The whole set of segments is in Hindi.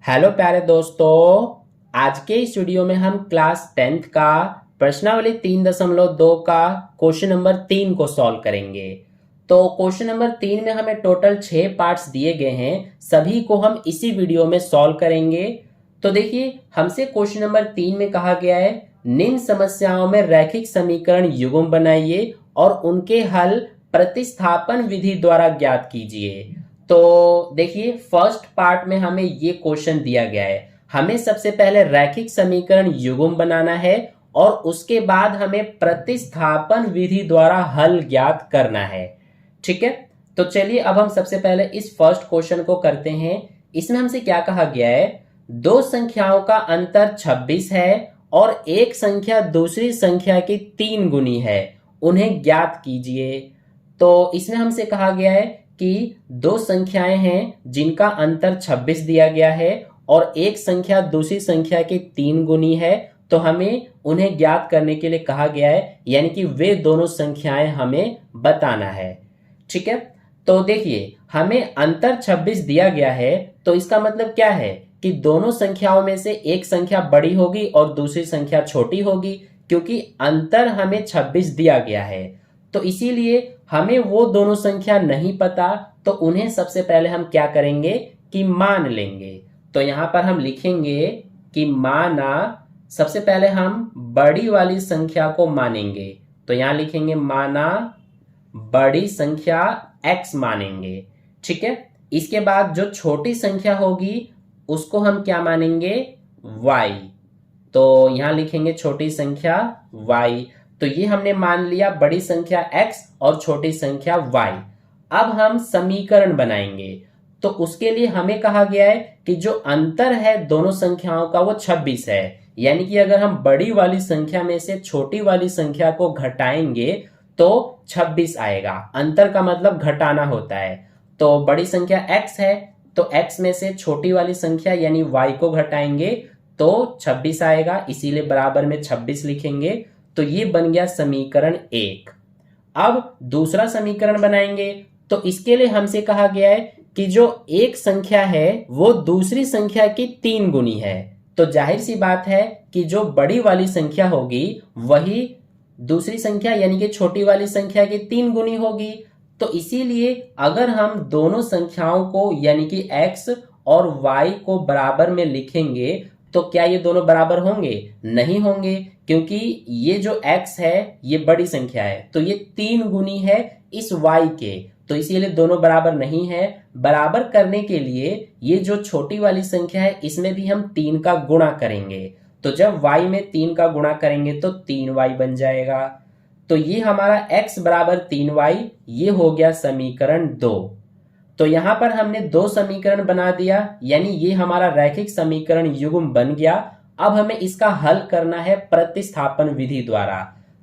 हेलो प्यारे दोस्तों, आज के इस वीडियो में हम क्लास 10th का प्रश्नावली 3.2 का क्वेश्चन नंबर 3 को सॉल्व करेंगे। तो क्वेश्चन नंबर 3 में हमें टोटल 6 पार्ट्स दिए गए हैं, सभी को हम इसी वीडियो में सॉल्व करेंगे। तो देखिए, हमसे क्वेश्चन नंबर 3 में कहा गया है निम्न समस्याओं में रैखिक समीकरण युग्म बनाइए और उनके हल प्रतिस्थापन विधि द्वारा ज्ञात कीजिए। तो देखिए, फर्स्ट पार्ट में हमें ये क्वेश्चन दिया गया है, हमें सबसे पहले रैखिक समीकरण युग्म बनाना है और उसके बाद हमें प्रतिस्थापन विधि द्वारा हल ज्ञात करना है। ठीक है, तो चलिए अब हम सबसे पहले इस फर्स्ट क्वेश्चन को करते हैं। इसमें हमसे क्या कहा गया है, दो संख्याओं का अंतर 26 है और एक संख्या दूसरी संख्या की 3 गुनी है, उन्हें ज्ञात कीजिए। तो इसमें हमसे कहा गया है कि दो संख्याएं हैं जिनका अंतर 26 दिया गया है और एक संख्या दूसरी संख्या के 3 गुनी है, तो हमें उन्हें ज्ञात करने के लिए कहा गया है, यानी कि वे दोनों संख्याएं हमें बताना है। ठीक है, तो देखिए हमें अंतर 26 दिया गया है, तो इसका मतलब क्या है कि दोनों संख्याओं में से एक संख्या बड़ी होगी और दूसरी संख्या छोटी होगी, क्योंकि अंतर हमें 26 दिया गया है। तो इसीलिए हमें वो दोनों संख्या नहीं पता, तो उन्हें सबसे पहले हम क्या करेंगे कि मान लेंगे। तो यहां पर हम लिखेंगे कि माना, सबसे पहले हम बड़ी वाली संख्या को मानेंगे, तो यहां लिखेंगे माना बड़ी संख्या x मानेंगे। ठीक है, इसके बाद जो छोटी संख्या होगी उसको हम क्या मानेंगे, y। तो यहां लिखेंगे छोटी संख्या y। तो ये हमने मान लिया बड़ी संख्या x और छोटी संख्या y। अब हम समीकरण बनाएंगे, तो उसके लिए हमें कहा गया है कि जो अंतर है दोनों संख्याओं का वो 26 है, यानी कि अगर हम बड़ी वाली संख्या में से छोटी वाली संख्या को घटाएंगे तो 26 आएगा। अंतर का मतलब घटाना होता है। तो बड़ी संख्या x है, तो x में से छोटी वाली संख्या यानी y को घटाएंगे तो 26 आएगा, इसीलिए बराबर में 26 लिखेंगे। तो ये बन गया समीकरण 1। अब दूसरा समीकरण बनाएंगे, तो इसके लिए हमसे कहा गया है कि जो एक संख्या है वो दूसरी संख्या की 3 गुनी है। तो जाहिर सी बात है कि जो बड़ी वाली संख्या होगी वही दूसरी संख्या यानी कि छोटी वाली संख्या की 3 गुनी होगी। तो इसीलिए अगर हम दोनों संख्याओं को यानी कि x और y को बराबर में लिखेंगे तो क्या ये दोनों बराबर होंगे? नहीं होंगे, क्योंकि ये जो x है ये बड़ी संख्या है, तो ये 3 गुनी है इस y के, तो इसीलिए दोनों बराबर नहीं है। बराबर करने के लिए ये जो छोटी वाली संख्या है इसमें भी हम 3 का गुणा करेंगे, तो जब y में 3 का गुणा करेंगे तो 3y बन जाएगा। तो ये हमारा x बराबर 3y, ये हो गया समीकरण 2। तो यहां पर हमने दो समीकरण बना दिया, यानी ये हमारा रैखिक समीकरण युग्म बन गया। अब हमें इसका हल करना है प्रतिस्थापन विधि द्वारा।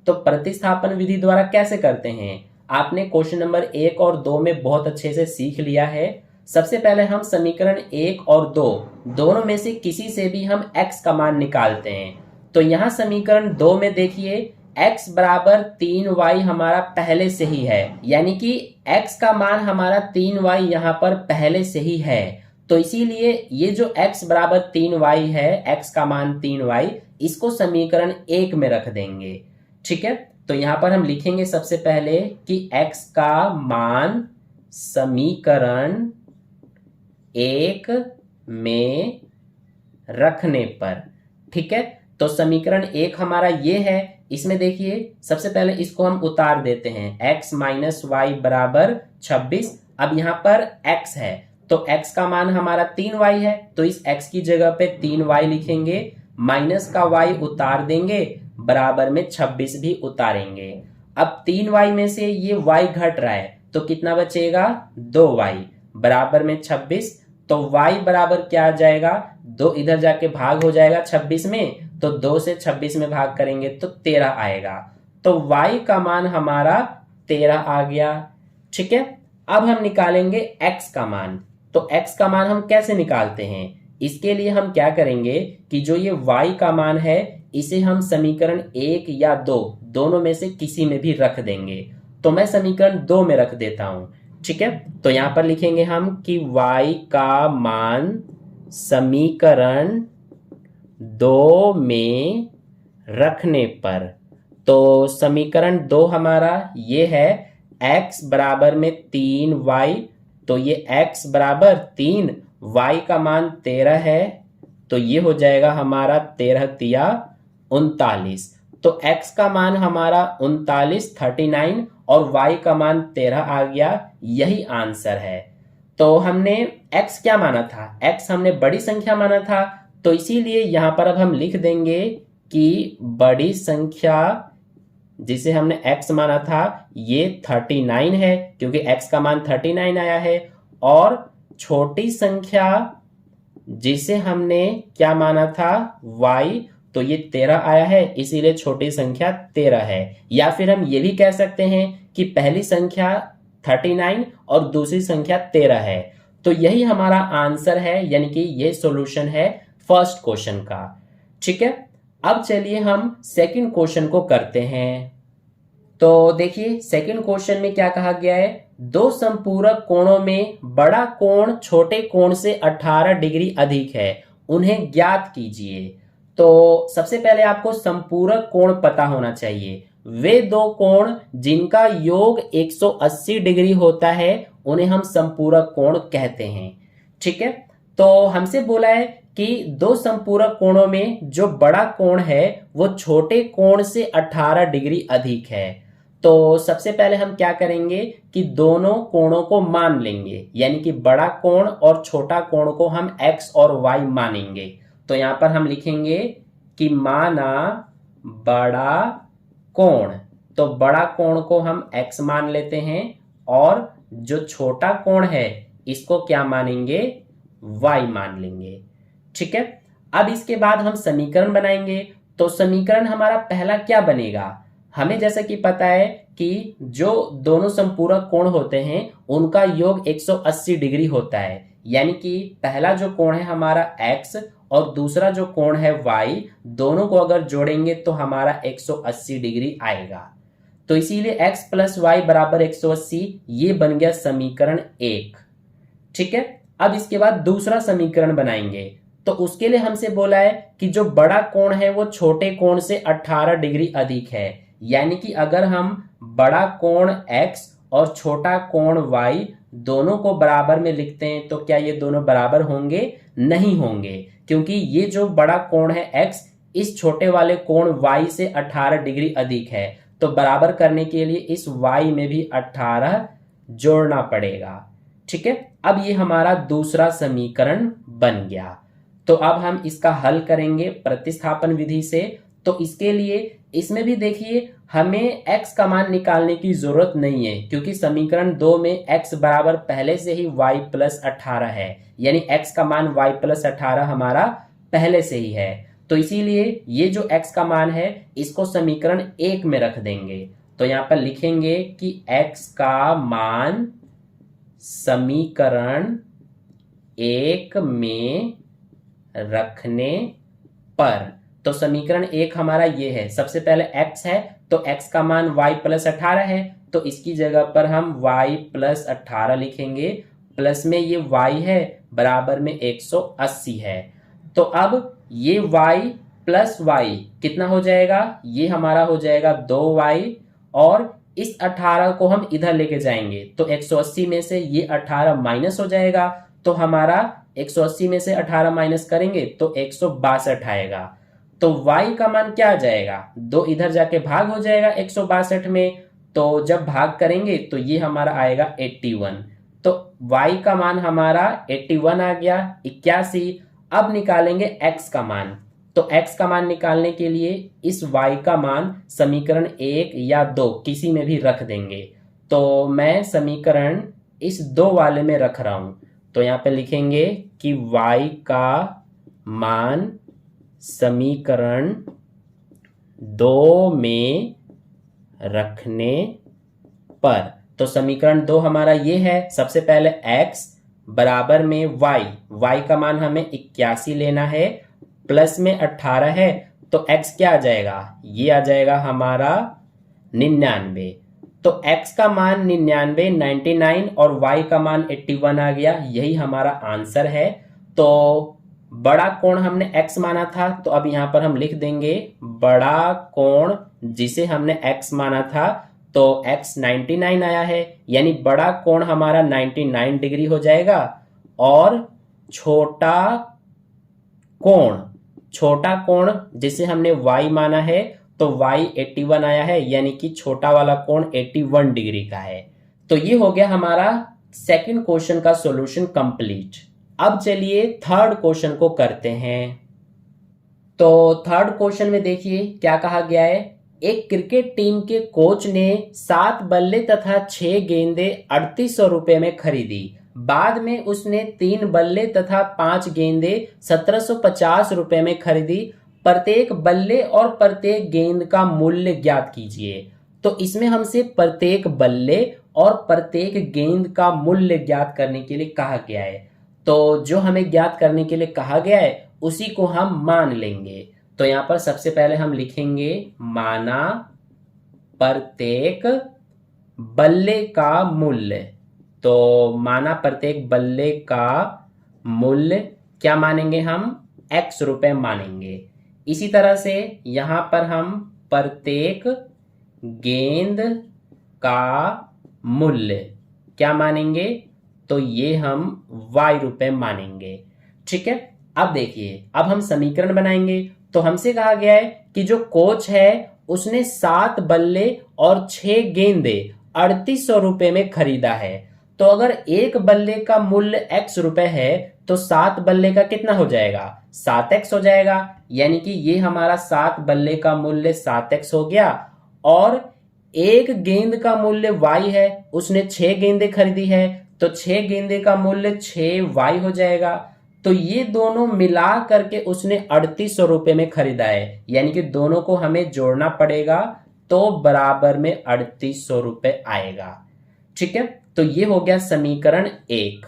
तो प्रतिस्थापन विधि द्वारा कैसे करते हैं, आपने क्वेश्चन नंबर 1 और 2 में बहुत अच्छे से सीख लिया है। सबसे पहले हम समीकरण 1 और 2 दोनों में से किसी से भी हम x का मान निकालते हैं। तो यहां समीकरण 2 में देखिए x बराबर 3y हमारा पहले से ही है, यानी कि x का मान हमारा 3y यहां पर पहले से ही है। तो इसीलिए ये जो x बराबर 3y है, x का मान 3y, इसको समीकरण 1 में रख देंगे। ठीक है, तो यहां पर हम लिखेंगे सबसे पहले कि x का मान समीकरण 1 में रखने पर। ठीक है, तो समीकरण 1 हमारा ये है। इसमें देखिए सबसे पहले इसको हम उतार देते हैं, x माइनस वाई बराबर 26। अब यहाँ पर x है, तो x का मान हमारा 3y है, तो इस x की जगह पे 3y लिखेंगे, माइनस का y उतार देंगे, बराबर में 26 भी उतारेंगे। अब 3y में से ये y घट रहा है, तो कितना बचेगा, 2y बराबर में 26। तो y बराबर क्या आ जाएगा, 2 इधर जाके भाग हो जाएगा 26 में, तो 2 से 26 में भाग करेंगे तो 13 आएगा। तो y का मान हमारा 13 आ गया। ठीक है, अब हम निकालेंगे x का मान। तो x का मान हम कैसे निकालते हैं, इसके लिए हम क्या करेंगे कि जो ये y का मान है इसे हम समीकरण 1 या 2 दोनों में से किसी में भी रख देंगे। तो मैं समीकरण 2 में रख देता हूं। ठीक है, तो यहां पर लिखेंगे हम कि y का मान समीकरण 2 में रखने पर। तो समीकरण 2 हमारा ये है, x बराबर में 3y, तो ये x बराबर 3, y का मान 13 है, तो ये हो जाएगा हमारा 13 तिया 39। तो x का मान हमारा 39 और y का मान 13 आ गया, यही आंसर है। तो हमने x क्या माना था, x हमने बड़ी संख्या माना था, तो इसीलिए यहां पर अब हम लिख देंगे कि बड़ी संख्या जिसे हमने x माना था ये 39 है, क्योंकि x का मान 39 आया है। और छोटी संख्या जिसे हमने क्या माना था y, तो ये 13 आया है, इसीलिए छोटी संख्या 13 है। या फिर हम ये भी कह सकते हैं कि पहली संख्या 39 और दूसरी संख्या 13 है। तो यही हमारा आंसर है, यानी कि ये सॉल्यूशन है फर्स्ट क्वेश्चन का। ठीक है, अब चलिए हम सेकंड क्वेश्चन को करते हैं। तो देखिए सेकंड क्वेश्चन में क्या कहा गया है, दो संपूरक कोणों में बड़ा कोण छोटे कोण से 18 डिग्री अधिक है, उन्हें ज्ञात कीजिए। तो सबसे पहले आपको संपूरक कोण पता होना चाहिए। वे दो कोण जिनका योग 180 डिग्री होता है उन्हें हम संपूरक कोण कहते हैं। ठीक है, तो हमसे बोला है कि दो संपूरक कोणों में जो बड़ा कोण है वो छोटे कोण से 18 डिग्री अधिक है। तो सबसे पहले हम क्या करेंगे कि दोनों कोणों को मान लेंगे, यानी कि बड़ा कोण और छोटा कोण को हम x और y मानेंगे। तो यहां पर हम लिखेंगे कि माना बड़ा कोण, तो बड़ा कोण को हम x मान लेते हैं और जो छोटा कोण है इसको क्या मानेंगे, y मान लेंगे। ठीक है, अब इसके बाद हम समीकरण बनाएंगे। तो समीकरण हमारा पहला क्या बनेगा, हमें जैसा कि पता है कि जो दोनों संपूरक कोण होते हैं उनका योग 180 डिग्री होता है, यानी कि पहला जो कोण है हमारा x और दूसरा जो कोण है y, दोनों को अगर जोड़ेंगे तो हमारा 180 डिग्री आएगा। तो इसीलिए x प्लस वाई बराबर 180, ये बन गया समीकरण 1। ठीक है, अब इसके बाद दूसरा समीकरण बनाएंगे। तो उसके लिए हमसे बोला है कि जो बड़ा कोण है वो छोटे कोण से 18 डिग्री अधिक है, यानी कि अगर हम बड़ा कोण x और छोटा कोण y दोनों को बराबर में लिखते हैं तो क्या ये दोनों बराबर होंगे, नहीं होंगे, क्योंकि ये जो बड़ा कोण है x इस छोटे वाले कोण y से 18 डिग्री अधिक है। तो बराबर करने के लिए इस y में भी 18 जोड़ना पड़ेगा। ठीक है, अब ये हमारा दूसरा समीकरण बन गया। तो अब हम इसका हल करेंगे प्रतिस्थापन विधि से। तो इसके लिए इसमें भी देखिए हमें x का मान निकालने की जरूरत नहीं है, क्योंकि समीकरण 2 में x बराबर पहले से ही y प्लस 18 है, यानी x का मान y प्लस 18 हमारा पहले से ही है। तो इसीलिए ये जो x का मान है इसको समीकरण 1 में रख देंगे। तो यहां पर लिखेंगे कि x का मान समीकरण 1 में रखने पर। तो समीकरण 1 हमारा ये है, सबसे पहले x है तो x का मान y प्लस 18 है, तो इसकी जगह पर हम y प्लस 18 लिखेंगे, प्लस में ये y है बराबर में 180 है। तो अब ये y प्लस y कितना हो जाएगा, ये हमारा हो जाएगा 2y, और इस 18 को हम इधर लेके जाएंगे तो 180 में से ये 18 माइनस हो जाएगा, तो हमारा 180 में से 18 माइनस करेंगे तो 162 आएगा। तो y का मान क्या आ जाएगा, 2 इधर जाके भाग हो जाएगा 162 में, तो जब भाग करेंगे तो ये हमारा आएगा 81। तो y का मान हमारा 81 आ गया, 81। अब निकालेंगे x का मान। तो x का मान निकालने के लिए इस y का मान समीकरण 1 या 2 किसी में भी रख देंगे। तो मैं समीकरण इस 2 वाले में रख रहा हूं। तो यहां पे लिखेंगे कि y का मान समीकरण 2 में रखने पर। तो समीकरण 2 हमारा ये है, सबसे पहले x बराबर में y का मान हमें 81 लेना है, प्लस में 18 है, तो x क्या आ जाएगा, ये आ जाएगा हमारा 99। तो x का मान 99 और y का मान 81 आ गया, यही हमारा आंसर है। तो बड़ा कोण हमने x माना था, तो अब यहां पर हम लिख देंगे बड़ा कोण जिसे हमने x माना था, तो x 99 आया है, यानी बड़ा कोण हमारा 99 डिग्री हो जाएगा। और छोटा कोण जिसे हमने y माना है, तो y 81 आया है, यानी कि छोटा वाला कोण 81 डिग्री का है। तो ये हो गया हमारा सेकंड क्वेश्चन का सॉल्यूशन कंप्लीट। अब चलिए थर्ड क्वेश्चन को करते हैं। तो थर्ड क्वेश्चन में देखिए क्या कहा गया है। एक क्रिकेट टीम के कोच ने 7 बल्ले तथा 6 गेंदें 3800 रुपए में खरीदी। बाद में उसने 3 बल्ले तथा 5 गेंदें 1750 रुपए में खरीदी। प्रत्येक बल्ले और प्रत्येक गेंद का मूल्य ज्ञात कीजिए। तो इसमें हमसे प्रत्येक बल्ले और प्रत्येक गेंद का मूल्य ज्ञात करने के लिए कहा गया है। तो जो हमें ज्ञात करने के लिए कहा गया है उसी को हम मान लेंगे। तो यहां पर सबसे पहले हम लिखेंगे माना प्रत्येक बल्ले का मूल्य। तो माना प्रत्येक बल्ले का मूल्य क्या मानेंगे हम, x रुपए मानेंगे। इसी तरह से यहां पर हम प्रत्येक गेंद का मूल्य क्या मानेंगे, तो ये हम y रुपए मानेंगे। ठीक है, अब देखिए अब हम समीकरण बनाएंगे। तो हमसे कहा गया है कि जो कोच है उसने 7 बल्ले और 6 गेंदे 3800 रुपए में खरीदा है। तो अगर एक बल्ले का मूल्य x रुपए है तो 7 बल्ले का कितना हो जाएगा, 7x हो जाएगा। यानी कि ये हमारा 7 बल्ले का मूल्य 7x हो गया। और एक गेंद का मूल्य y है, उसने 6 गेंदें खरीदी है, तो 6 गेंदे का मूल्य 6y हो जाएगा। तो ये दोनों मिला करके उसने 3800 रुपए में खरीदा है, यानी कि दोनों को हमें जोड़ना पड़ेगा, तो बराबर में 3800 रुपए आएगा। ठीक है, तो ये हो गया समीकरण 1।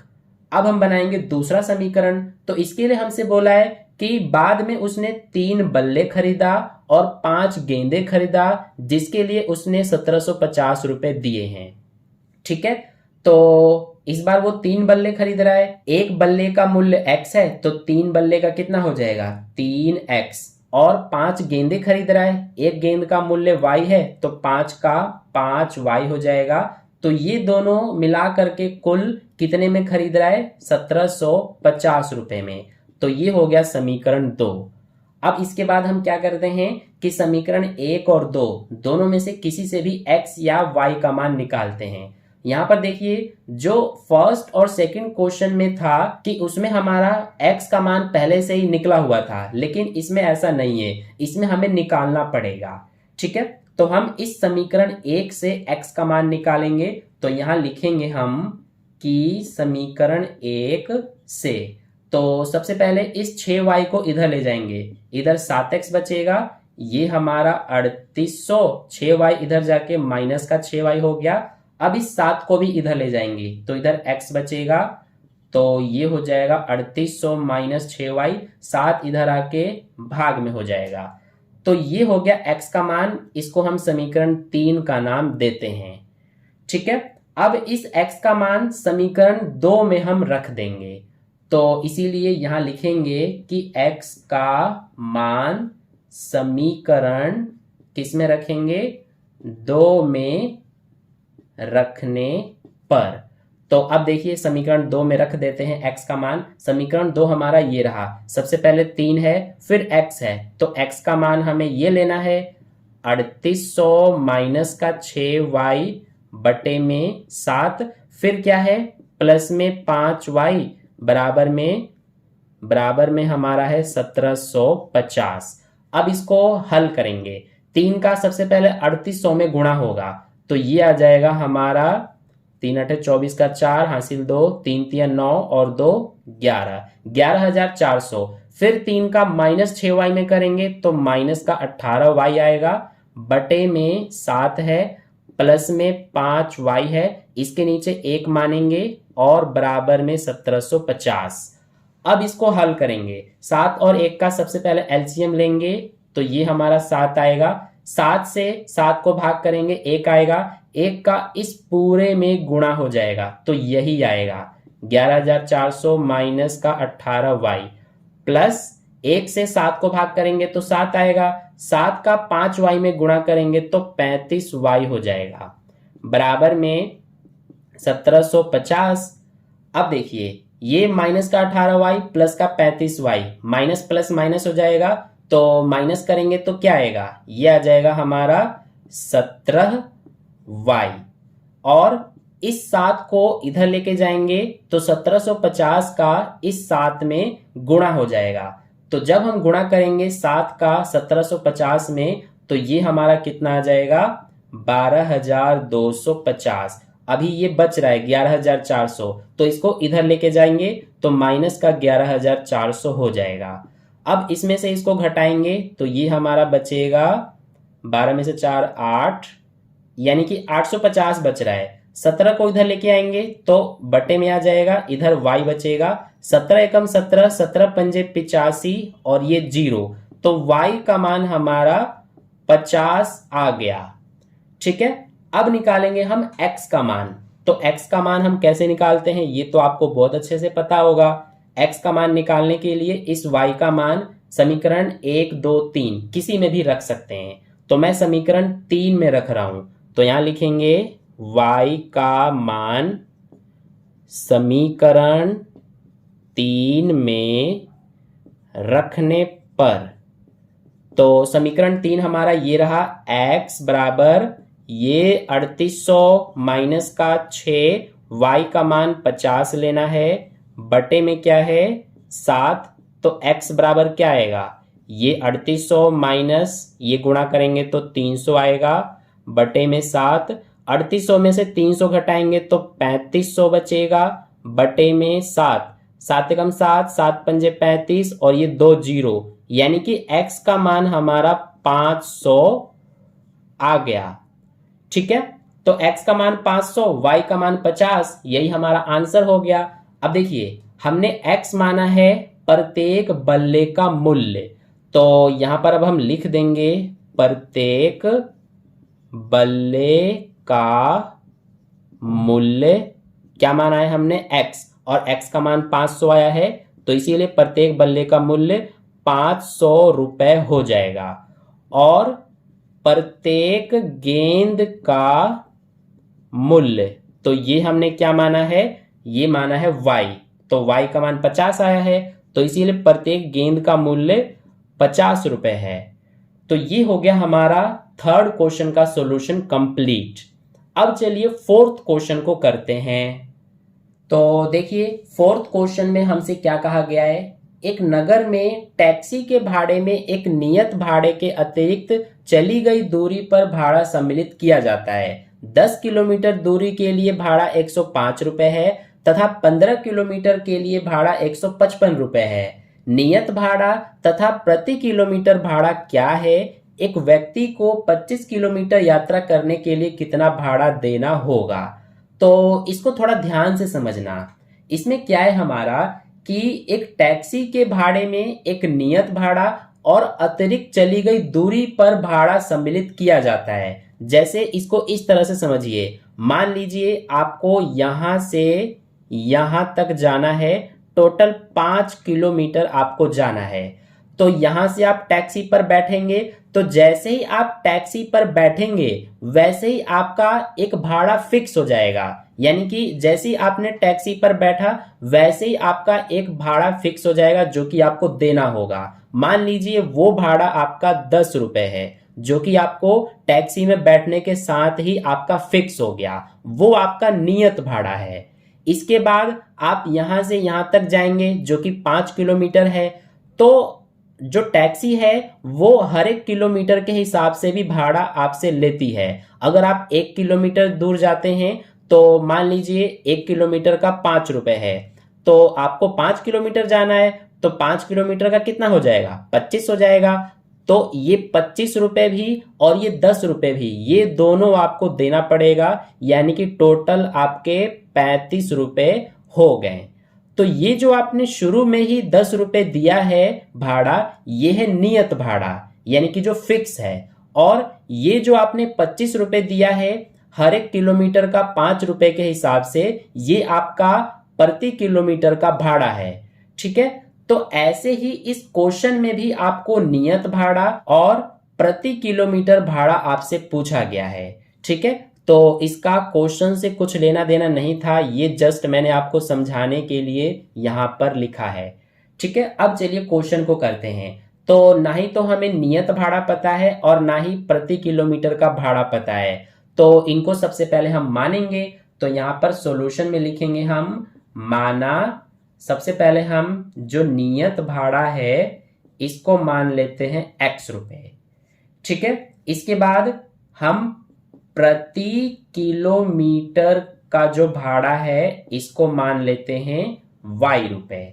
अब हम बनाएंगे दूसरा समीकरण। तो इसके लिए हमसे बोला है कि बाद में उसने 3 बल्ले खरीदा और 5 गेंदे खरीदा, जिसके लिए उसने 1750 रुपए दिए हैं। ठीक है, तो इस बार वो 3 बल्ले खरीद रहा है। एक बल्ले का मूल्य x है, तो 3 बल्ले का कितना हो जाएगा, 3x। और 5 गेंदे खरीद रहा है, एक गेंद का मूल्य y है, तो 5 का 5y हो जाएगा। तो ये दोनों मिला करके कुल कितने में खरीद रहा है, 1750 रुपए में। तो ये हो गया समीकरण 2। अब इसके बाद हम क्या करते हैं कि समीकरण 1 और 2 दोनों में से किसी से भी x या y का मान निकालते हैं। यहां पर देखिए जो फर्स्ट और सेकंड क्वेश्चन में था कि उसमें हमारा x का मान पहले से ही निकला हुआ था, लेकिन इसमें ऐसा नहीं है, इसमें हमें निकालना पड़ेगा। ठीक है, तो हम इस समीकरण 1 से x का मान निकालेंगे। तो यहां लिखेंगे हम कि समीकरण 1 से, तो सबसे पहले इस 6y को इधर ले जाएंगे, इधर 7x बचेगा, ये हमारा 3800, 6y इधर जाके माइनस का 6y हो गया। अब इस 7 को भी इधर ले जाएंगे, तो इधर x बचेगा, तो ये हो जाएगा 3800 माइनस 6y, 7 इधर आके भाग में हो जाएगा। तो ये हो गया x का मान, इसको हम समीकरण 3 का नाम देते हैं। ठीक है, अब इस x का मान समीकरण 2 में हम रख देंगे। तो इसीलिए यहां लिखेंगे कि x का मान समीकरण किस में रखेंगे, 2 में रखने पर। तो अब देखिए समीकरण 2 में रख देते हैं x का मान। समीकरण 2 हमारा ये रहा, सबसे पहले 3 है फिर x है, तो x का मान हमें ये लेना है 3800 माइनस का 6y बटे में 7, फिर क्या है प्लस में 5y बराबर में हमारा है 1750। अब इसको हल करेंगे, 3 का सबसे पहले 3800 में गुणा होगा, तो ये आ जाएगा हमारा 3 8 24 का 4 हासिल 2, 3 3 9 और 2 11, 11400। फिर 3 का माइनस 6y में करेंगे तो माइनस का 18y आएगा, बटे में 7 है, प्लस में 5y है, इसके नीचे 1 मानेंगे और बराबर में 1750। अब इसको हल करेंगे, 7 और 1 का सबसे पहले एलसीएम लेंगे, तो ये हमारा 7 आएगा। 7 से 7 को भाग करेंगे 1 आएगा, 1 का इस पूरे में गुणा हो जाएगा, तो यही आएगा 11400 माइनस का 18y। प्लस 1 से 7 को भाग करेंगे तो 7 आएगा, 7 का 5y में गुणा करेंगे तो 35y हो जाएगा, बराबर में 1750। अब देखिए ये माइनस का 18y प्लस का 35y, माइनस प्लस माइनस हो जाएगा, तो माइनस करेंगे तो क्या आएगा, ये आ जाएगा हमारा 17y, और इस 7 को इधर लेके जाएंगे तो 1750 का इस 7 में गुणा हो जाएगा। तो जब हम गुणा करेंगे 7 का 1750 में तो ये हमारा कितना आ जाएगा, 12,250। अभी ये बच रहा है 11,400, तो इसको इधर लेके जाएंगे तो माइनस का 11,400 हो जाएगा। अब इसमें से इसको घटाएंगे तो ये हमारा बचेगा 12 में से 4 8, यानी कि 850 बच रहा है। 17 को इधर लेके आएंगे तो बटे में आ जाएगा, इधर y बचेगा, 17 एकम 17, 17 पंजे 85 और ये 0, तो y का मान हमारा 50 आ गया। ठीक है, अब निकालेंगे हम x का मान। तो x का मान हम कैसे निकालते हैं ये तो आपको बहुत अच्छे से पता होगा। x का मान निकालने के लिए इस y का मान समीकरण 1 2 3 किसी में भी रख सकते हैं, तो मैं समीकरण 3 में रख रहा हूं, तो यहां लिखेंगे y का मान समीकरण 3 में रखने पर, तो समीकरण 3 हमारा ये रहा, x बराबर ये 3800 माइनस का 6, y का मान 50 लेना है, बटे में क्या है 7, तो x बराबर क्या आएगा, ये 3800 माइनस ये गुणा करेंगे तो 300 आएगा, बटे में 7, 3800 में से 300 घटाएंगे तो 3500 बचेगा, बटे में 7, 7 एकम 7, 7 पंजे 35 और ये 2 0, यानी कि x का मान हमारा 500 आ गया। ठीक है, तो x का मान 500, y का मान 50, यही हमारा आंसर हो गया। अब देखिए हमने x माना है प्रत्येक बल्ले का मूल्य, तो यहां पर अब हम लिख देंगे प्रत्येक बल्ले का मूल्य, क्या माना है हमने x, और x का मान 500 आया है, तो इसीलिए प्रत्येक बल्ले का मूल्य 500 रुपए हो जाएगा। और प्रत्येक गेंद का मूल्य, तो ये हमने क्या माना है, ये माना है y, तो y का मान 50 आया है, तो इसीलिए प्रत्येक गेंद का मूल्य 50 रुपए है। तो ये हो गया हमारा थर्ड क्वेश्चन का सॉल्यूशन कंप्लीट। अब चलिए फोर्थ क्वेश्चन को करते हैं। तो देखिए फोर्थ क्वेश्चन में हमसे क्या कहा गया है, एक नगर में टैक्सी के भाड़े में एक नियत भाड़े के अतिरिक्त चली गई दूरी पर भाड़ा सम्मिलित किया जाता है। 10 किलोमीटर दूरी के लिए भाड़ा 105 रुपए है तथा 15 किलोमीटर के लिए भाड़ा 155 रुपए है। नियत भाड़ा तथा प्रति किलोमीटर भाड़ा क्या है? एक व्यक्ति को 25 किलोमीटर यात्रा करने के लिए कितना भाड़ा देना होगा? तो इसको थोड़ा ध्यान से समझना। इसमें क्या है हमारा कि एक टैक्सी के भाड़े में एक नियत भाड़ा और अतिरिक्त चली गई दूरी पर भाड़ा सम्मिलित किया जाता है। जैसे इसको इस तरह से समझिए, मान लीजिए आपको यहां से यहां तक जाना है, टोटल 5 किलोमीटर आपको जाना है। तो यहां से आप टैक्सी पर बैठेंगे, तो जैसे ही आप टैक्सी पर बैठेंगे वैसे ही आपका एक भाड़ा फिक्स हो जाएगा। यानी कि जैसे ही आपने टैक्सी पर बैठा वैसे ही आपका एक भाड़ा फिक्स हो जाएगा जो कि आपको देना होगा। मान लीजिए वो भाड़ा आपका 10 रुपए है जो कि आपको टैक्सी में बैठने के साथ ही आपका फिक्स हो गया, वो आपका नियत भाड़ा है। इसके बाद आप यहां से यहां तक जाएंगे जो कि 5 किलोमीटर है, तो जो टैक्सी है वो हर एक किलोमीटर के हिसाब से भी भाड़ा आपसे लेती है। अगर आप 1 किलोमीटर दूर जाते हैं तो मान लीजिए 1 किलोमीटर का 5 रुपए है, तो आपको 5 किलोमीटर जाना है तो 5 किलोमीटर का कितना हो जाएगा? 25 हो जाएगा। तो ये 25 रुपए भी और ये 10 रुपए भी, ये दोनों आपको देना पड़ेगा, यानी कि टोटल आपके 35 रुपए हो गए। तो ये जो आपने शुरू में ही 10 रुपए दिया है भाड़ा, ये है नियत भाड़ा, यानी कि जो फिक्स है। और ये जो आपने 25 रुपए दिया है हर एक किलोमीटर का 5 रुपए के हिसाब से, ये आपका प्रति किलोमीटर का भाड़ा है। ठीक है, तो ऐसे ही इस क्वेश्चन में भी आपको नियत भाड़ा और प्रति किलोमीटर भाड़ा आपसे पूछा गया है। ठीक है, तो इसका क्वेश्चन से कुछ लेना देना नहीं था, ये जस्ट मैंने आपको समझाने के लिए यहां पर लिखा है। ठीक है, अब चलिए क्वेश्चन को करते हैं। तो ना ही तो हमें नियत भाड़ा पता है और ना ही प्रति किलोमीटर का भाड़ा पता है, तो इनको सबसे पहले हम मानेंगे। तो यहां पर सॉल्यूशन में लिखेंगे हम माना, सबसे पहले हम जो नियत भाड़ा है इसको मान लेते हैं x रुपए। ठीक है, इसके बाद हम प्रति किलोमीटर का जो भाड़ा है इसको मान लेते हैं y रुपए।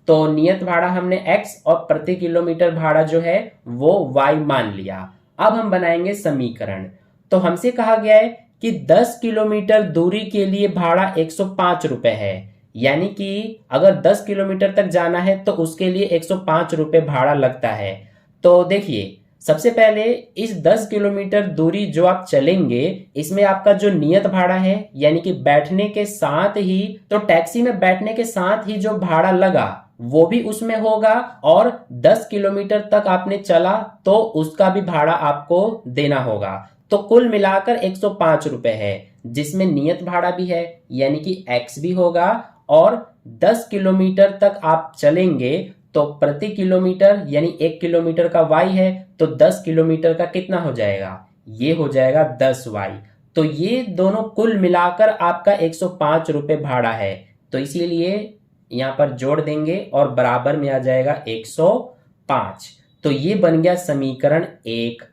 तो नियत भाड़ा हमने x और प्रति किलोमीटर भाड़ा जो है वो y मान लिया। अब हम बनाएंगे समीकरण। तो हमसे कहा गया है कि 10 किलोमीटर दूरी के लिए भाड़ा 105 रुपए है, यानी कि अगर 10 किलोमीटर तक जाना है तो उसके लिए 105 रुपए भाड़ा लगता है। तो देखिए, सबसे पहले इस 10 किलोमीटर दूरी जो आप चलेंगे इसमें आपका जो नियत भाड़ा है, यानी कि बैठने के साथ ही, तो टैक्सी में बैठने के साथ ही जो भाड़ा लगा वो भी उसमें होगा, और 10 किलोमीटर तक आपने चला तो उसका भी भाड़ा आपको देना होगा। तो कुल मिलाकर 105 रुपए है, जिसमें नियत भाड़ा भी है यानी कि x भी होगा, और 10 किलोमीटर तक आप चलेंगे तो प्रति किलोमीटर यानी 1 किलोमीटर का y है, तो 10 किलोमीटर का कितना हो जाएगा, ये हो जाएगा 10y। तो ये दोनों कुल मिलाकर आपका 105 रुपए भाड़ा है, तो इसीलिए यहां पर जोड़ देंगे और बराबर में आ जाएगा 105। तो ये बन गया समीकरण 1।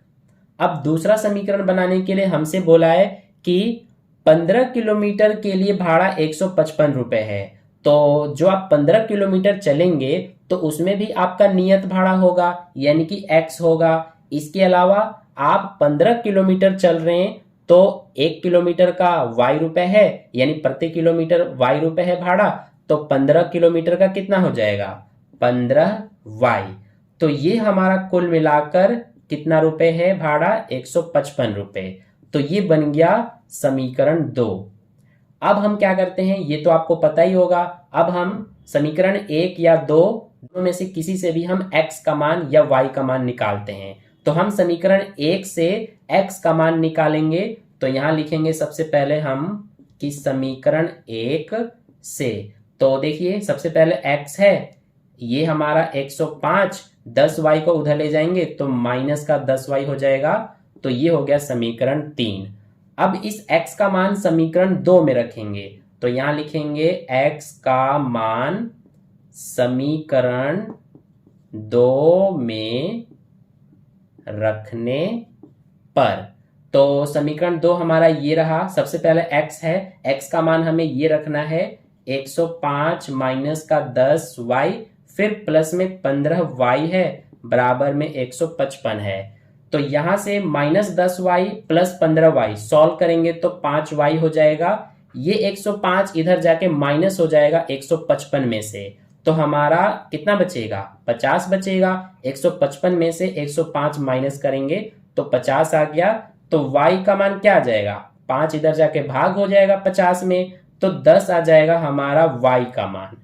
अब दूसरा समीकरण बनाने के लिए हमसे बोला है कि 15 किलोमीटर के लिए भाड़ा 155 रुपए है। तो जो आप 15 किलोमीटर चलेंगे तो उसमें भी आपका नियत भाड़ा होगा यानी कि x होगा। इसके अलावा आप 15 किलोमीटर चल रहे हैं तो 1 किलोमीटर का y रुपए है, यानी प्रति किलोमीटर y रुपए है भाड़ा, तो 15 किलोमीटर का कितना हो जाएगा, 15y। तो ये हमारा कुल मिलाकर कितना रुपए है भाड़ा, 155 रुपए। तो ये बन गया समीकरण 2। अब हम क्या करते हैं, ये तो आपको पता ही होगा। अब हम समीकरण 1 या 2 दोनों में से किसी से भी हम x का मान या y का मान निकालते हैं। तो हम समीकरण 1 से x का मान निकालेंगे। तो यहां लिखेंगे सबसे पहले हम कि समीकरण 1 से, तो देखिए सबसे पहले x है, ये हमारा 105, 10y को उधर ले जाएंगे तो माइनस का 10y हो जाएगा। तो ये हो गया समीकरण 3। अब इस x का मान समीकरण 2 में रखेंगे। तो यहां लिखेंगे x का मान समीकरण 2 में रखने पर, तो समीकरण 2 हमारा ये रहा। सबसे पहले x है, x का मान हमें ये रखना है 105 माइनस का 10y, फिर प्लस में 15y है, बराबर में 155 है। तो यहां से minus 10y plus 15y solve करेंगे तो 5y हो जाएगा। ये 105 इधर जाके माइनस हो जाएगा 155 में से, तो हमारा कितना बचेगा, 50 बचेगा। 155 में से 105 माइनस करेंगे तो 50 आ गया। तो y का मान क्या आ जाएगा, 5 इधर जाके भाग हो जाएगा 50 में, तो 10 आ जाएगा हमारा y का मान।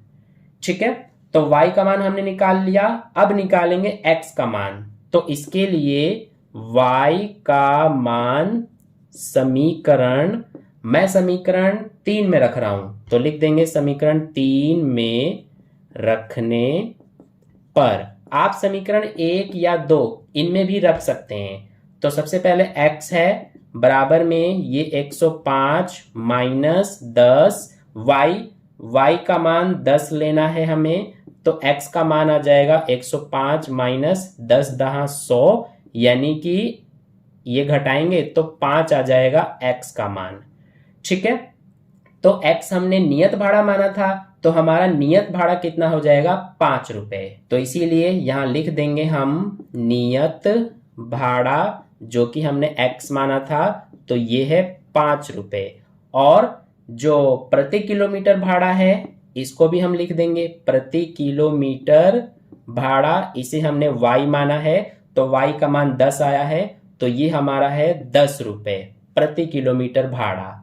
ठीक है, तो y का मान हमने निकाल लिया। अब निकालेंगे x का मान। तो इसके लिए y का मान समीकरण, मैं समीकरण 3 में रख रहा हूं, तो लिख देंगे समीकरण 3 में रखने पर। आप समीकरण 1 या 2 इनमें भी रख सकते हैं। तो सबसे पहले x है, बराबर में ये 105 माइनस 10y, y का मान 10 लेना है हमें, तो x का मान आ जाएगा 105 माइनस 10 दहा 100, यानी कि ये घटाएंगे तो 5 आ जाएगा x का मान। ठीक है, तो x हमने नियत भाड़ा माना था, तो हमारा नियत भाड़ा कितना हो जाएगा, 5 रुपए। तो इसीलिए यहां लिख देंगे हम नियत भाड़ा, जो कि हमने x माना था, तो ये है 5 रुपए। और जो प्रति किलोमीटर भाड़ा है इसको भी हम लिख देंगे, प्रति किलोमीटर भाड़ा, इसे हमने y माना है, तो y का मान 10 आया है, तो ये हमारा है 10 रुपए प्रति किलोमीटर भाड़ा।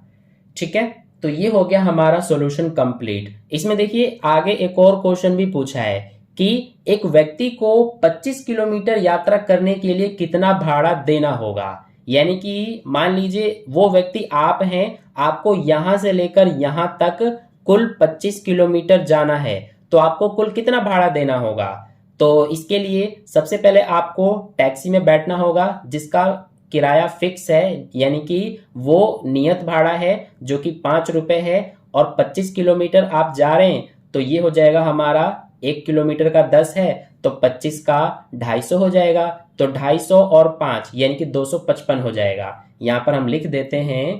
ठीक है, तो ये हो गया हमारा सॉल्यूशन कंप्लीट। इसमें देखिए आगे एक और क्वेश्चन भी पूछा है कि एक व्यक्ति को 25 किलोमीटर यात्रा करने के लिए कितना भाड़ा देना होगा। यानी कि मान लीजिए वो व्यक्ति आप हैं, आपको यहां से लेकर यहां तक कुल 25 किलोमीटर जाना है, तो आपको कुल कितना भाड़ा देना होगा। तो इसके लिए सबसे पहले आपको टैक्सी में बैठना होगा जिसका किराया फिक्स है, यानी कि वो नियत भाड़ा है जो कि 5 रुपए है, और 25 किलोमीटर आप जा रहे हैं तो ये हो जाएगा हमारा 1 किलोमीटर का 10 है, तो 25 का 250 हो जाएगा, तो 250 और 5 यानी कि 255 हो जाएगा। यहां पर हम लिख देते हैं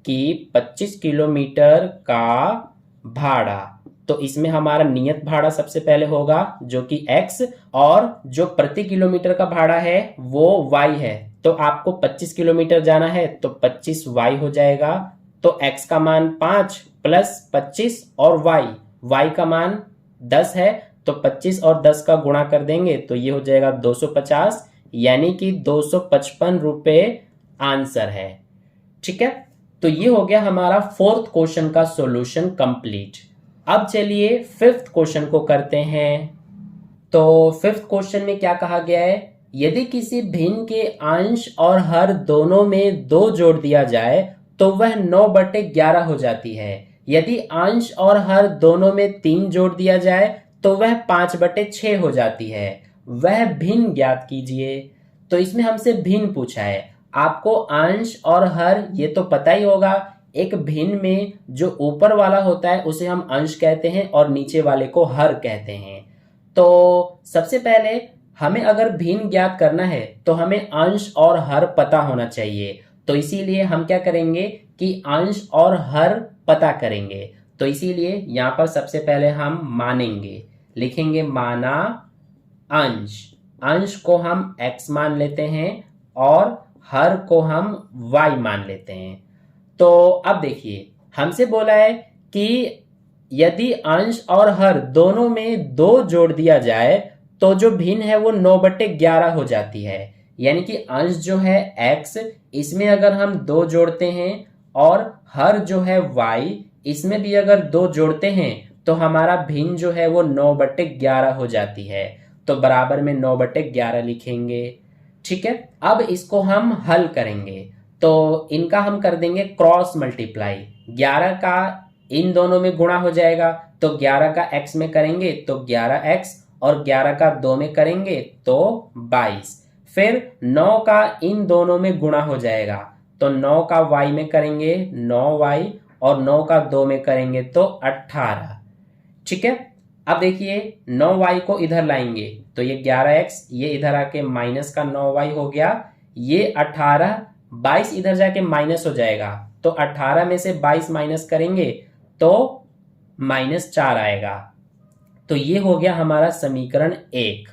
कि 25 किलोमीटर का भाड़ा, तो इसमें हमारा नियत भाड़ा सबसे पहले होगा जो कि x, और जो प्रति किलोमीटर का भाड़ा है वो y है। तो आपको 25 किलोमीटर जाना है तो 25y हो जाएगा, तो x का मान 5 प्लस 25 और y का मान 10 है, तो 25 और 10 का गुणा कर देंगे तो ये हो जाएगा 250, यानी कि 255 रुपए आंसर है। ठीक है, तो ये हो गया हमारा फोर्थ क्वेश्चन का सॉल्यूशन कंप्लीट। अब चलिए फिफ्थ क्वेश्चन को करते हैं। तो फिफ्थ क्वेश्चन में क्या कहा गया है, यदि किसी भिन्न के अंश और हर दोनों में 2 जोड़ दिया जाए तो वह 9/11 हो जाती है। यदि अंश और हर दोनों में 3 जोड़ दिया जाए तो वह 5/6 हो जाती है। वह भिन्न ज्ञात कीजिए। तो इसमें हमसे भिन्न पूछा है। आपको अंश और हर ये तो पता ही होगा। एक भिन्न में जो ऊपर वाला होता है उसे हम अंश कहते हैं और नीचे वाले को हर कहते हैं। तो सबसे पहले हमें अगर भिन्न ज्ञात करना है तो हमें अंश और हर पता होना चाहिए। तो इसीलिए हम क्या करेंगे कि अंश और हर पता करेंगे। तो इसीलिए यहां पर सबसे पहले हम मानेंगे, लिखेंगे माना अंश। अंश को हम x मान लेते हैं और हर को हम y मान लेते हैं। तो अब देखिए हमसे बोला है कि यदि अंश और हर दोनों में 2 जोड़ दिया जाए तो जो भिन्न है वो 9/11 हो जाती है। यानी कि अंश जो है x, इसमें अगर हम 2 जोड़ते हैं और हर जो है y, इसमें भी अगर 2 जोड़ते हैं तो हमारा भिन्न जो है वो 9/11 हो जाती है। तो बराबर में 9/11 लिखेंगे। ठीक है, अब इसको हम हल करेंगे तो इनका हम कर देंगे क्रॉस मल्टीप्लाई। 11 का इन दोनों में गुणा हो जाएगा, तो 11 का x में करेंगे तो 11x, और 11 का 2 में करेंगे तो 22। फिर 9 का इन दोनों में गुणा हो जाएगा, तो 9 का y में करेंगे 9y, और 9 का 2 में करेंगे तो 18। ठीक है, अब देखिए 9y को इधर लाएंगे तो ये 11x, ये इधर आके माइनस का 9y हो गया, ये 18, 22 इधर जाके माइनस हो जाएगा, तो 18 में से 22 माइनस करेंगे तो -4 आएगा। तो ये हो गया हमारा समीकरण 1।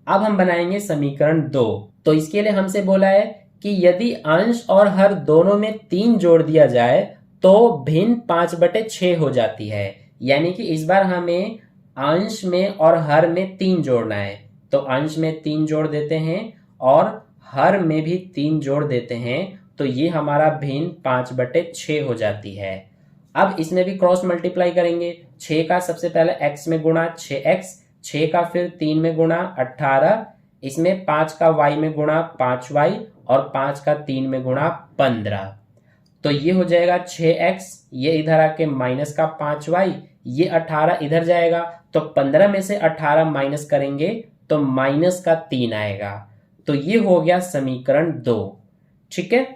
अब हम बनाएंगे समीकरण 2। तो इसके लिए हमसे बोला है कि यदि अंश और हर दोनों में 3 जोड़ दिया जाए तो भिन्न 5/6 हो जाती है। यानी कि इस बार हमें अंश में और हर में 3 जोड़ना है। तो अंश में 3 जोड़ देते हैं और हर में भी 3 जोड़ देते हैं, तो ये हमारा भिन्न 5/6 हो जाती है। अब इसमें भी क्रॉस मल्टीप्लाई करेंगे। 6 का सबसे पहले x में गुणा 6x, 6 का फिर 3 में गुणा 18, इसमें 5 का y में गुणा 5y, और 5 का 3 में गुणा 15। तो ये हो जाएगा 6x, ये इधर आके माइनस का 5y, ये 18 इधर जाएगा, तो 15 में से 18 माइनस करेंगे तो -3 आएगा। तो ये हो गया समीकरण 2। ठीक है,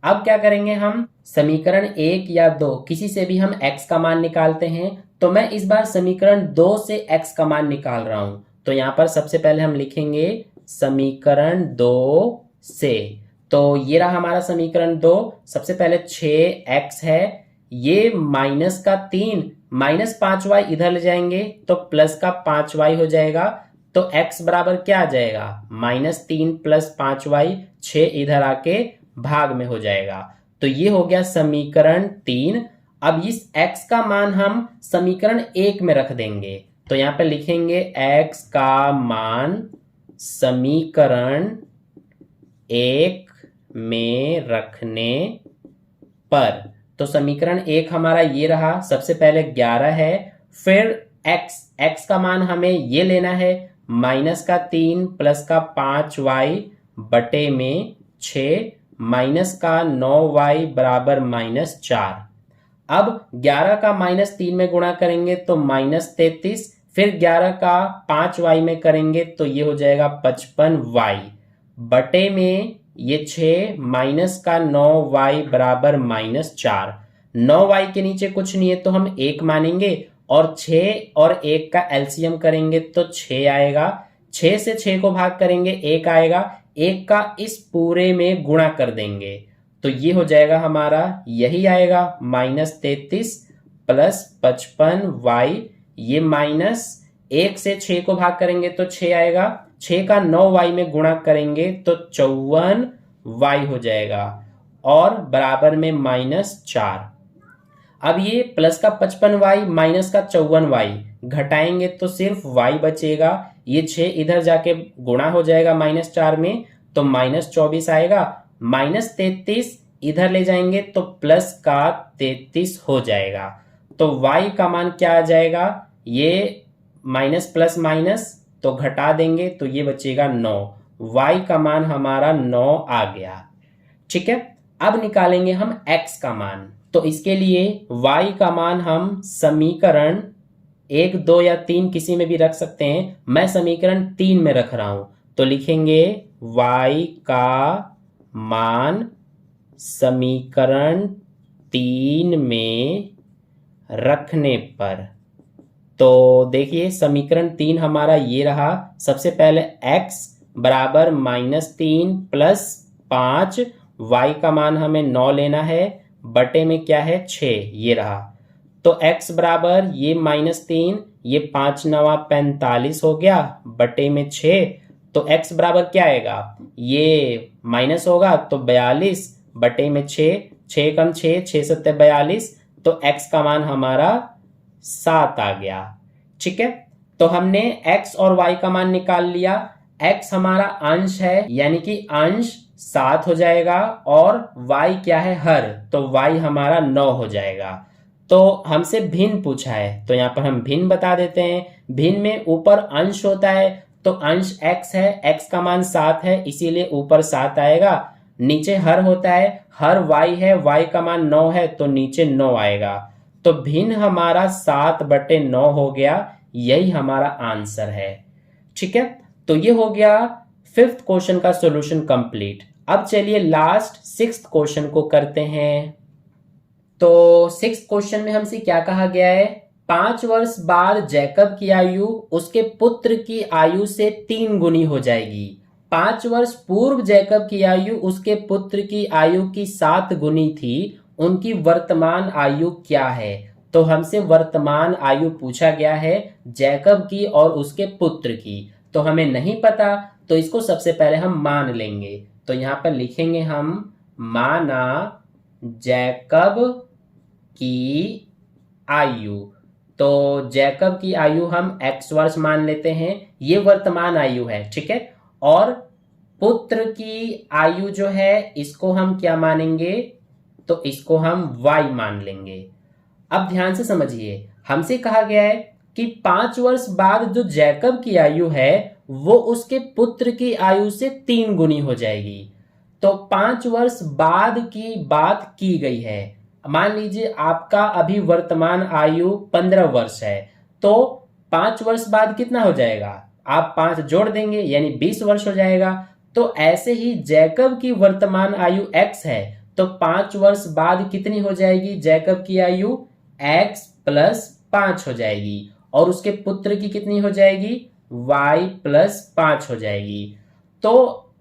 अब क्या करेंगे, हम समीकरण 1 या 2 किसी से भी हम x का मान निकालते हैं। तो मैं इस बार समीकरण 2 से x का मान निकाल रहा हूं। तो यहां पर सबसे पहले हम लिखेंगे समीकरण 2 से। तो ये रहा हमारा समीकरण 2। सबसे पहले 6x है, ये -3, -5y इधर ले जाएंगे तो +5y हो जाएगा। तो x बराबर क्या आ जाएगा, -3 + 5y, 6 इधर आके भाग में हो जाएगा। तो ये हो गया समीकरण 3। अब इस x का मान हम समीकरण 1 में रख देंगे। तो यहां पे लिखेंगे x का मान समीकरण 1 में रखने पर। तो समीकरण 1 हमारा ये रहा। सबसे पहले 11 है, फिर x का मान हमें ये लेना है, -3 प्लस का 5y बटे में 6 माइनस का 9y बराबर -4। अब 11 का -3 में गुणा करेंगे तो -33, फिर 11 का 5y में करेंगे तो ये हो जाएगा 55y बटे में ये 6 माइनस का 9y बराबर -4। 9y के नीचे कुछ नहीं है तो हम 1 मानेंगे और 6 और 1 का एलसीएम करेंगे तो 6 आएगा। 6 से 6 को भाग करेंगे 1 आएगा, 1 का इस पूरे में गुणा कर देंगे तो ये हो जाएगा हमारा, यही आएगा -33 प्लस 55y, ये माइनस 1 से 6 को भाग करेंगे तो 6 आएगा, 6 का 9y में गुणा करेंगे तो 54y हो जाएगा और बराबर में -4। अब ये प्लस का 55y माइनस का 54y घटाएंगे तो सिर्फ y बचेगा, ये 6 इधर जाके गुणा हो जाएगा -4 में तो -24 आएगा, -33 इधर ले जाएंगे तो प्लस का 33 हो जाएगा। तो y का मान क्या आ जाएगा, ये माइनस प्लस माइनस तो घटा देंगे तो ये बचेगा 9, y का मान हमारा 9 आ गया। ठीक है, अब निकालेंगे हम x का मान। तो इसके लिए y का मान हम समीकरण 1, 2 या 3 किसी में भी रख सकते हैं, मैं समीकरण 3 में रख रहा हूं तो लिखेंगे y का मान समीकरण 3 में रखने पर, तो देखिए समीकरण 3 हमारा ये रहा। सबसे पहले x बराबर -3 प्लस 5, y का मान हमें 9 लेना है बटे में क्या है 6, ये रहा। तो x बराबर ये -3, ये 5 9 45 हो गया बटे में 6, तो x बराबर क्या आएगा, ये माइनस होगा तो 42 बटे में 6, 6 कम 6, 6 7 42, तो x का मान हमारा 7 आ गया। ठीक है, तो हमने x और y का मान निकाल लिया। x हमारा अंश है यानी कि अंश 7 हो जाएगा और y क्या है हर, तो y हमारा 9 हो जाएगा। तो हमसे भिन्न पूछा है तो यहाँ पर हम भिन्न बता देते हैं। भिन्न में ऊपर अंश होता है तो अंश x है, x का मान 7 है इसीलिए ऊपर 7 आएगा। नीचे हर होता है, हर y है, y का मान 9 है तो नीचे 9 आएगा। तो भिन्न हमारा 7 बटे 9 हो गया, यही हमारा आंसर है। ठीक है, तो ये हो गया 5th क्वेश्चन का सॉल्यूशन कंप्लीट। अब चलिए लास्ट 6th क्वेश्चन को करते हैं। तो 6th क्वेश्चन में हमसे क्या कहा गया है, 5 वर्ष बाद जैकब की आयु उसके पुत्र की आयु से 3 गुनी हो जाएगी। 5 वर्ष पूर्व जैकब की आयु उसके पुत्र की आयु की 7 गुनी थी, उनकी वर्तमान आयु क्या है। तो हमसे वर्तमान आयु पूछा गया है जैकब की और उसके पुत्र की, तो हमें नहीं पता तो इसको सबसे पहले हम मान लेंगे। तो यहाँ पर लिखेंगे हम, माना जैकब की आयु, तो जैकब की आयु हम x वर्ष मान लेते हैं, ये वर्तमान आयु है। ठीक है, और पुत्र की आयु जो है इसको हम क्या मानेंगे, तो इसको हम y मान लेंगे। अब ध्यान से समझिए, हमसे कहा गया है कि 5 वर्ष बाद जो जैकब की आयु है वो उसके पुत्र की आयु से 3 गुनी हो जाएगी। तो 5 वर्ष बाद की बात की गई है। मान लीजिए आपका अभी वर्तमान आयु 15 वर्ष है, तो 5 वर्ष बाद कितना हो जाएगा, आप 5 जोड़ देंगे यानी 20 वर्ष हो जाएगा। तो ऐसे ही जैकब की वर्तमान आयु x है, तो 5 वर्ष बाद कितनी हो जाएगी जैकब की आयु, x प्लस 5 हो जाएगी, और उसके पुत्र की कितनी हो जाएगी, y प्लस 5 हो जाएगी। तो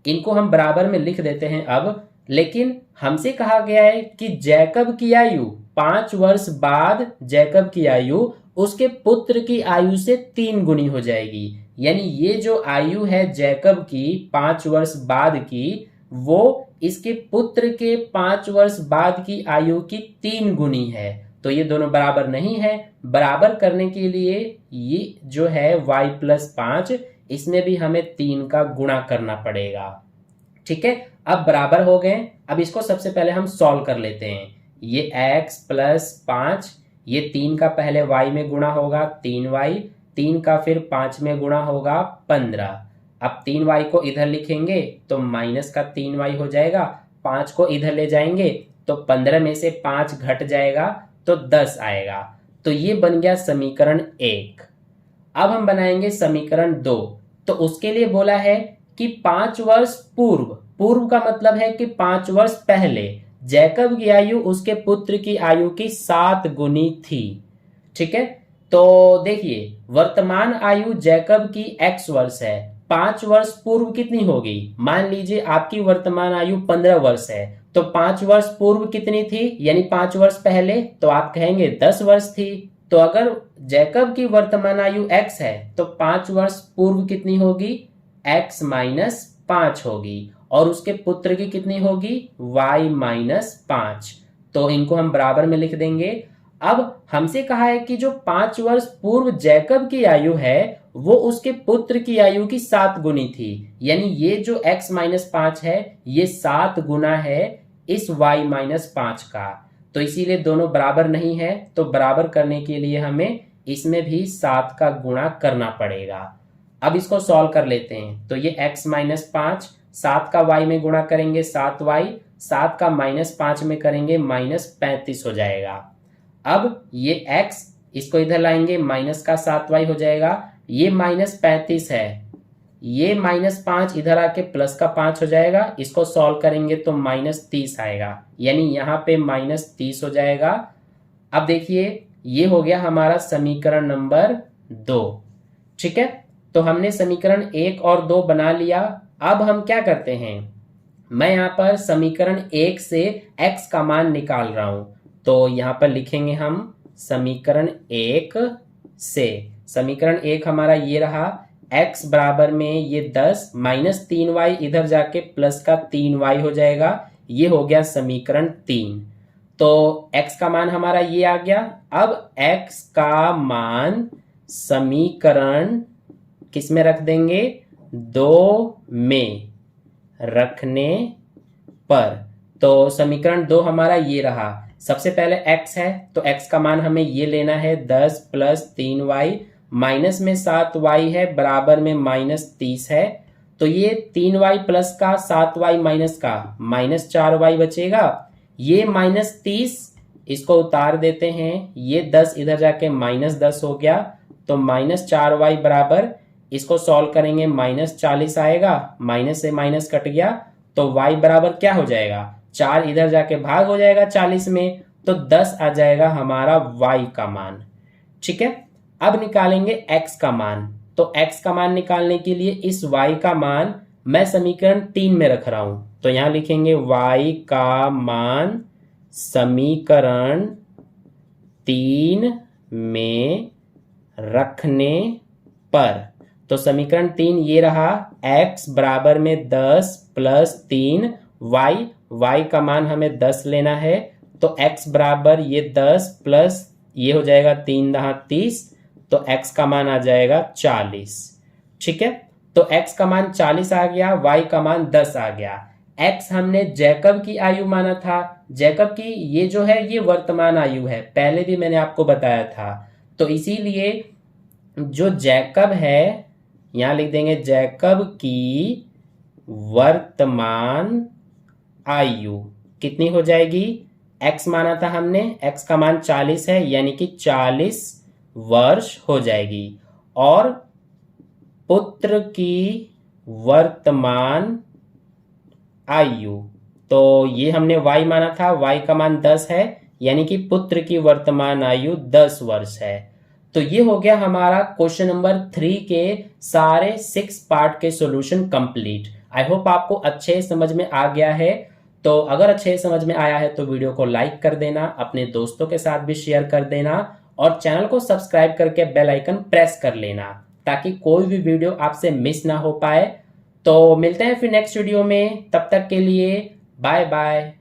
इनको हम बराबर में लिख देते हैं अब। लेकिन हमसे कहा गया है कि जैकब की आयु 5 वर्ष बाद जैकब की आयु उसके पुत्र की आयु से 3 गुनी हो जाएगी, यानी ये जो आयु है जैकब की 5 वर्ष बाद की, वो इसके पुत्र के 5 वर्ष बाद की आयु की 3 गुनी है। तो ये दोनों बराबर नहीं है। बराबर करने के लिए ये जो है y प्लस 5, इसमें भी हमें 3 का गुणा करना पड़ेगा। ठीक है, अब बराबर हो गए। अब इसको सबसे पहले हम सॉल्व कर लेते हैं। ये x प्लस 5, ये 3 का पहले y में गुणा होगा 3y, 3 का फिर 5 में गुणा होगा 15। अब 3y को इधर लिखेंगे तो माइनस का 3y हो जाएगा, 5 को इधर ले जाएंगे तो 15 में से 5 घट जाएगा तो 10 आएगा। तो ये बन गया समीकरण 1। अब हम बनाएंगे समीकरण 2। तो उसके लिए बोला है कि 5 वर्ष पूर्व, पूर्व का मतलब है कि 5 वर्ष पहले जैकब की आयु उसके पुत्र की आयु की 7 गुनी थी। ठीक है, तो देखिए वर्तमान आयु जैकब की x वर्ष है, 5 वर्ष पूर्व कितनी होगी? मान लीजिए आपकी वर्तमान आयु 15 वर्ष है, तो 5 वर्ष पूर्व कितनी थी, यानी 5 वर्ष पहले, तो आप कहेंगे 10 वर्ष थी। तो अगर जैकब की वर्तमान आयु x है तो 5 वर्ष पूर्व कितनी होगी? x माइनस 5 होगी। और उसके पुत्र की कितनी होगी? y minus 5। तो इनको हम बराबर में लिख देंगे। अब हमसे कहा है कि जो 5 वर्ष पूर्व जैकब की आयु है वो उसके पुत्र की आयु की 7 गुनी थी, यानी ये जो x माइनस 5 है ये 7 गुना है इस y माइनस 5 का। तो इसीलिए दोनों बराबर नहीं है, तो बराबर करने के लिए हमें इसमें भी 7 का गुणा करना पड़ेगा। अब इसको सॉल्व कर लेते हैं। तो ये x माइनस 5, 7 का y में गुणा करेंगे 7y, 7 का माइनस 5 में करेंगे माइनस 35 हो जाएगा। अब ये x इसको इधर लाएंगे, माइनस का 7y हो जाएगा। ये माइनस 35 है, ये माइनस 5 इधर आके प्लस का 5 हो जाएगा। इसको सॉल्व करेंगे तो माइनस 30 आएगा, यानी यहाँ पे माइनस 30 हो जाएगा। अब देखिए ये हो गया हमारा समीकरण नंबर 2। ठीक है, तो हमने समीकरण 1 और 2 बना लिया। अब हम क्या करते हैं, मैं यहाँ पर समीकरण 1 से x का मान निकाल रहा हूं। तो यहाँ पर लिखेंगे हम समीकरण 1 से, समीकरण 1 हमारा ये रहा, x बराबर में ये 10 माइनस 3y इधर जाके प्लस का 3y हो जाएगा। ये हो गया समीकरण 3। तो x का मान हमारा ये आ गया। अब x का मान समीकरण किस में रख देंगे? 2 में रखने पर। तो समीकरण 2 हमारा ये रहा। सबसे पहले x है तो x का मान हमें ये लेना है 10 प्लस 3y, माइनस में 7y है, बराबर में माइनस 30 है। तो ये 3y प्लस का 7y माइनस का माइनस 4y बचेगा। ये माइनस 30 इसको उतार देते हैं, ये 10 इधर जाके माइनस 10 हो गया। तो माइनस 4y बराबर, इसको सॉल्व करेंगे माइनस 40 आएगा, माइनस से माइनस कट गया तो y बराबर क्या हो जाएगा? 4 इधर जाके भाग हो जाएगा 40 में, तो 10 आ जाएगा हमारा y का मान। ठीक है, अब निकालेंगे x का मान। तो x का मान निकालने के लिए इस y का मान मैं समीकरण 3 में रख रहा हूं। तो यहां लिखेंगे y का मान समीकरण 3 में रखने पर। तो समीकरण 3 ये रहा, x बराबर में 10 प्लस 3y, y का मान हमें 10 लेना है। तो x बराबर ये 10 प्लस ये हो जाएगा 3 दहा 30, तो x का मान आ जाएगा 40। ठीक है, तो x का मान 40 आ गया, y का मान 10 आ गया। x हमने जैकब की आयु माना था, जैकब की ये जो है ये वर्तमान आयु है, पहले भी मैंने आपको बताया था। तो इसीलिए जो जैकब है, यहां लिख देंगे जैकब की वर्तमान आयु कितनी हो जाएगी? x माना था हमने, x का मान 40 है, यानी कि 40 वर्ष हो जाएगी। और पुत्र की वर्तमान आयु, तो ये हमने y माना था, y का मान 10 है, यानी कि पुत्र की वर्तमान आयु 10 वर्ष है। तो ये हो गया हमारा क्वेश्चन नंबर 3 के सारे 6 पार्ट के सॉल्यूशन कंप्लीट। आई होप आपको अच्छे समझ में आ गया है। तो अगर अच्छे समझ में आया है तो वीडियो को लाइक कर देना, अपने दोस्तों के साथ भी शेयर कर देना और चैनल को सब्सक्राइब करके बेल आइकन प्रेस कर लेना ताकि कोई भी वीडियो आपसे मिस ना हो पाए। तो मिलते हैं फिर नेक्स्ट वीडियो में, तब तक के लिए बाय बाय।